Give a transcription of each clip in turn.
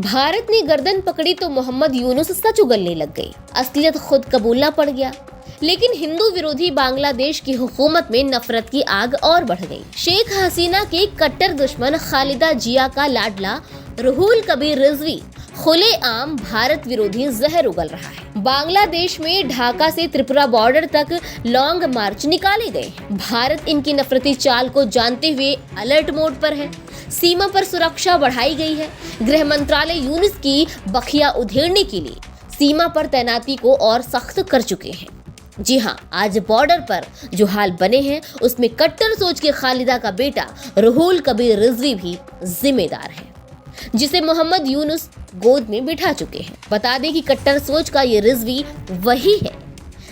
भारत ने गर्दन पकड़ी तो मोहम्मद यूनुस सच उगलने लग गए। असलियत खुद कबूलना पड़ गया। लेकिन हिंदू विरोधी बांग्लादेश की हुकूमत में नफरत की आग और बढ़ गई। शेख हसीना के कट्टर दुश्मन खालिदा जिया का लाडला रुहुल कबीर रिजवी खुलेआम भारत विरोधी जहर उगल रहा है। बांग्लादेश में ढाका से त्रिपुरा बॉर्डर तक लॉन्ग मार्च निकाले गए। भारत इनकी नफरती चाल को जानते हुए अलर्ट मोड पर है। सीमा पर सुरक्षा बढ़ाई गई है। गृह मंत्रालय यूनुस की बखिया उधेड़ने के लिए सीमा पर तैनाती को और सख्त कर चुके हैं। जी हाँ, आज बॉर्डर पर जो हाल बने हैं उसमें कट्टर सोच के खालिदा का बेटा रुहुल कबीर रिजवी भी जिम्मेदार है, जिसे मोहम्मद यूनुस गोद में बिठा चुके हैं। बता दें कि कट्टर सोच का ये रिजवी वही है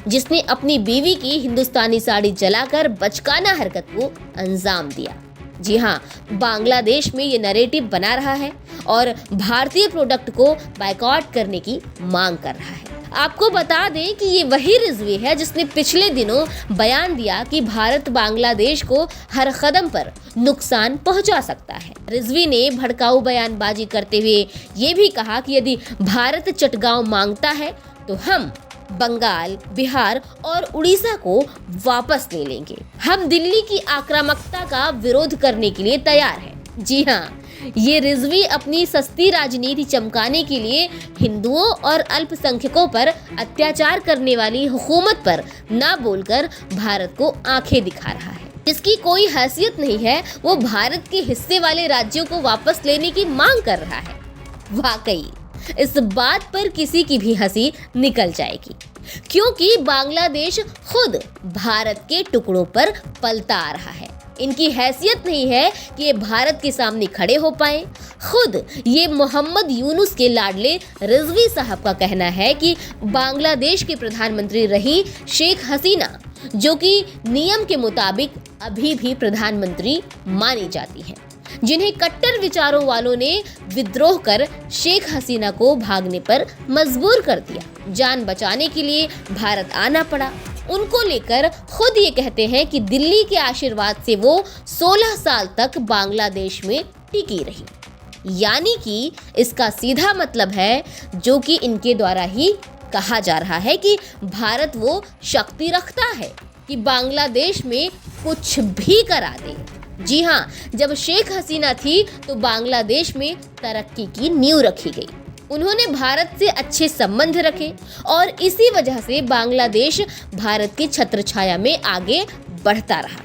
जिसने अपनी बीवी की हिंदुस्तानी साड़ी जलाकर बचकाना हरकत को अंजाम दिया। जी हाँ, बांग्लादेश में ये नैरेटिव बना रहा है और भारतीय प्रोडक्ट को बायकॉट करने की मांग कर रहा है। आपको बता दें कि ये वही रिजवी है जिसने पिछले दिनों बयान दिया कि भारत बांग्लादेश को हर कदम पर नुकसान पहुंचा सकता है। रिजवी ने भड़काऊ बयानबाजी करते हुए ये भी कहा कि यदि भारत चटगांव मांगता है तो हम बंगाल, बिहार और उड़ीसा को वापस ले लेंगे। हम दिल्ली की आक्रामकता का विरोध करने के लिए तैयार हैं। जी हाँ, ये रिजवी अपनी सस्ती राजनीति चमकाने के लिए हिंदुओं और अल्पसंख्यकों पर अत्याचार करने वाली हुकूमत पर ना बोलकर भारत को आंखें दिखा रहा है। जिसकी कोई हैसियत नहीं है वो भारत के हिस्से वाले राज्यों को वापस लेने की मांग कर रहा है। वाकई इस बात पर किसी की भी हंसी निकल जाएगी, क्योंकि बांग्लादेश खुद भारत के टुकड़ों पर पलता आ रहा है। इनकी हैसियत नहीं है कि ये भारत के सामने खड़े हो पाए। खुद ये मोहम्मद यूनुस के लाडले रिजवी साहब का कहना है कि बांग्लादेश के प्रधानमंत्री रही शेख हसीना, जो कि नियम के मुताबिक अभी भी प्रधानमंत्री मानी जाती हैं, जिन्हें कट्टर विचारों वालों ने विद्रोह कर शेख हसीना को भागने पर मजबूर कर दिया। जान बचाने के लिए भारत आना पड़ा। उनको लेकर खुद ये कहते हैं कि दिल्ली के आशीर्वाद से वो 16 साल तक बांग्लादेश में टिकी रही। यानी कि इसका सीधा मतलब है, जो कि इनके द्वारा ही कहा जा रहा है, कि भारत वो शक्ति रखता है कि बांग्लादेश में कुछ भी करा दे। जी हाँ, जब शेख हसीना थी तो बांग्लादेश में तरक्की की नींव रखी गई। उन्होंने भारत से अच्छे संबंध रखे और इसी वजह से बांग्लादेश भारत की छत्रछाया में आगे बढ़ता रहा।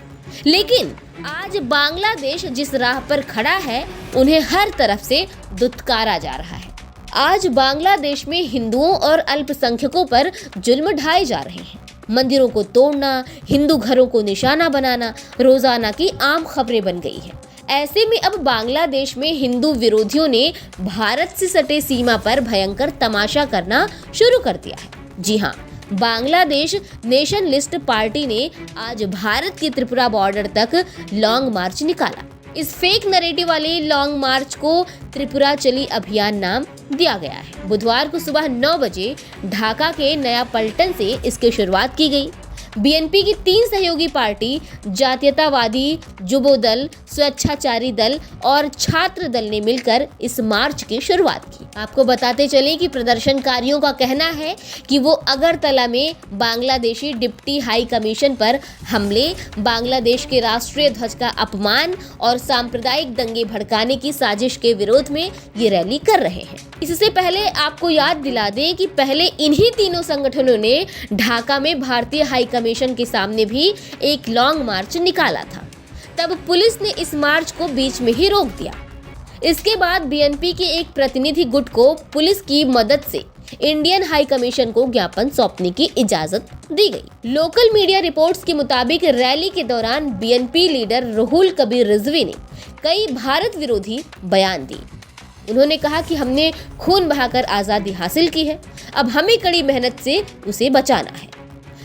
लेकिन आज बांग्लादेश जिस राह पर खड़ा है उन्हें हर तरफ से दुत्कारा जा रहा है। आज बांग्लादेश में हिंदुओं और अल्पसंख्यकों पर जुल्म ढाए जा रहे हैं। मंदिरों को तोड़ना, हिंदू घरों को निशाना बनाना रोजाना की आम खबरें बन गई है। ऐसे में अब बांग्लादेश में हिंदू विरोधियों ने भारत से सटे सीमा पर भयंकर तमाशा करना शुरू कर दिया है। जी हाँ, बांग्लादेश नेशनलिस्ट पार्टी ने आज भारत के त्रिपुरा बॉर्डर तक लॉन्ग मार्च निकाला। इस फेक नैरेटिव वाले लॉन्ग मार्च को त्रिपुरा चली अभियान नाम दिया गया है। बुधवार को सुबह 9 बजे ढाका के नया पलटन से इसकी शुरुआत की गई। बीएनपी की 3 सहयोगी पार्टी जातीयतावादी जुबोदल, स्वेच्छाचारी दल और छात्र दल ने मिलकर इस मार्च की शुरुआत की। आपको बताते चले कि प्रदर्शनकारियों का कहना है कि वो अगरतला में बांग्लादेशी डिप्टी हाई कमीशन पर हमले, बांग्लादेश के राष्ट्रीय ध्वज का अपमान और सांप्रदायिक दंगे भड़काने की साजिश के विरोध में ये रैली कर रहे हैं। इससे पहले आपको याद दिला दें कि पहले इन्हीं तीनों संगठनों ने ढाका में भारतीय हाई कमीशन के सामने भी एक लॉन्ग मार्च निकाला था। तब पुलिस ने इस मार्च को बीच में ही रोक दिया। इसके बाद बीएनपी के एक प्रतिनिधि गुट को पुलिस की मदद से इंडियन हाई कमीशन को ज्ञापन सौंपने की इजाजत दी गई। लोकल मीडिया रिपोर्ट्स के मुताबिक रैली के दौरान बीएनपी लीडर रुहुल कबीर रिजवी ने कई भारत विरोधी बयान दिए। उन्होंने कहा कि हमने खून बहाकर आज़ादी हासिल की है, अब हमें कड़ी मेहनत से उसे बचाना है।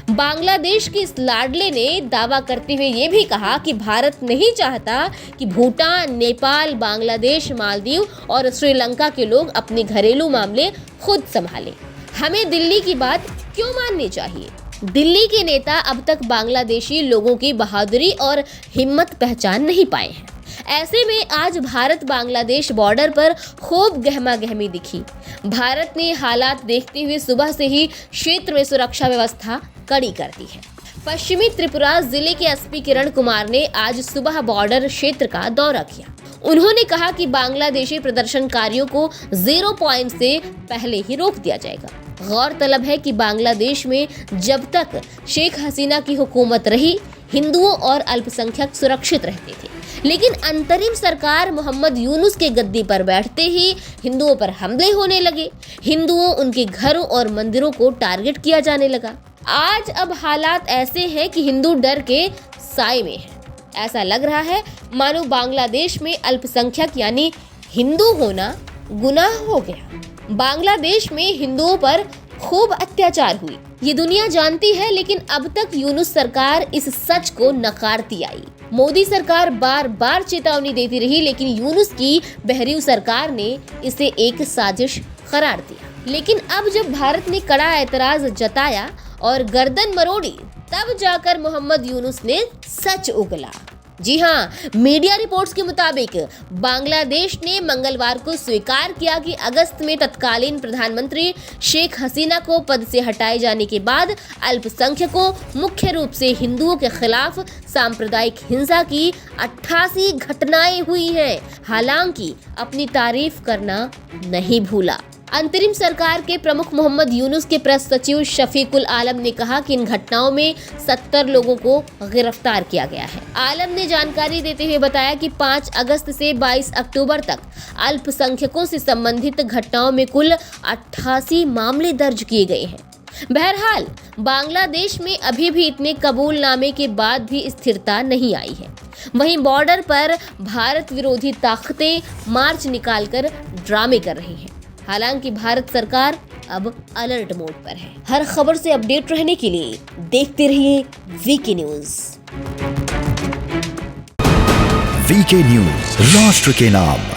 बांग्लादेश के इस लाडले ने दावा करते हुए ये भी कहा कि भारत नहीं चाहता कि भूटान, नेपाल, बांग्लादेश, मालदीव और श्रीलंका के लोग अपने घरेलू मामले खुद संभालें। हमें दिल्ली की बात क्यों माननी चाहिए? दिल्ली के नेता अब तक बांग्लादेशी लोगों की बहादुरी और हिम्मत पहचान नहीं पाए हैं। ऐसे में आज भारत बांग्लादेश बॉर्डर पर खूब गहमागहमी दिखी। भारत ने हालात देखते हुए सुबह से ही क्षेत्र में सुरक्षा व्यवस्था कड़ी कर दी है। पश्चिमी त्रिपुरा जिले के एसपी किरण कुमार ने आज सुबह बॉर्डर क्षेत्र का दौरा किया। उन्होंने कहा कि बांग्लादेशी प्रदर्शनकारियों को 0 पॉइंट से पहले ही रोक दिया जाएगा। गौरतलब है कि बांग्लादेश में जब तक शेख हसीना की हुकूमत रही, हिंदुओं और अल्पसंख्यक सुरक्षित रहते थे, लेकिन अंतरिम सरकार मोहम्मद यूनुस के गद्दी पर बैठते ही हिंदुओं पर हमले होने लगे। हिंदुओं, उनके घरों और मंदिरों को टारगेट किया जाने लगा। आज अब हालात ऐसे हैं कि हिंदू डर के साए में हैं। ऐसा लग रहा है मानो बांग्लादेश में अल्पसंख्यक यानी हिंदू होना गुनाह हो गया। बांग्लादेश में हिंदुओं पर खूब अत्याचार हुई, ये दुनिया जानती है, लेकिन अब तक यूनुस सरकार इस सच को नकारती आई। मोदी सरकार बार बार चेतावनी देती रही, लेकिन यूनुस की बहरीव सरकार ने इसे एक साजिश करार दिया। लेकिन अब जब भारत ने कड़ा एतराज जताया और गर्दन मरोड़ी, तब जाकर मोहम्मद यूनुस ने सच उगला। जी हाँ, मीडिया रिपोर्ट्स के मुताबिक बांग्लादेश ने मंगलवार को स्वीकार किया कि अगस्त में तत्कालीन प्रधानमंत्री शेख हसीना को पद से हटाए जाने के बाद अल्पसंख्यकों, मुख्य रूप से हिंदुओं के खिलाफ सांप्रदायिक हिंसा की 88 घटनाएं हुई हैं। हालांकि अपनी तारीफ करना नहीं भूला। अंतरिम सरकार के प्रमुख मोहम्मद यूनुस के प्रेस सचिव शफीकुल आलम ने कहा कि इन घटनाओं में 70 लोगों को गिरफ्तार किया गया है। आलम ने जानकारी देते हुए बताया कि 5 अगस्त से 22 अक्टूबर तक अल्पसंख्यकों से संबंधित घटनाओं में कुल 88 मामले दर्ज किए गए हैं। बहरहाल बांग्लादेश में अभी भी इतने कबूलनामे के बाद भी स्थिरता नहीं आई है। वहीं बॉर्डर पर भारत विरोधी ताकतें मार्च निकालकर ड्रामे कर रही हैं। हालांकि भारत सरकार अब अलर्ट मोड पर है। हर खबर से अपडेट रहने के लिए देखते रहिए वीके न्यूज। वीके न्यूज, राष्ट्र के नाम।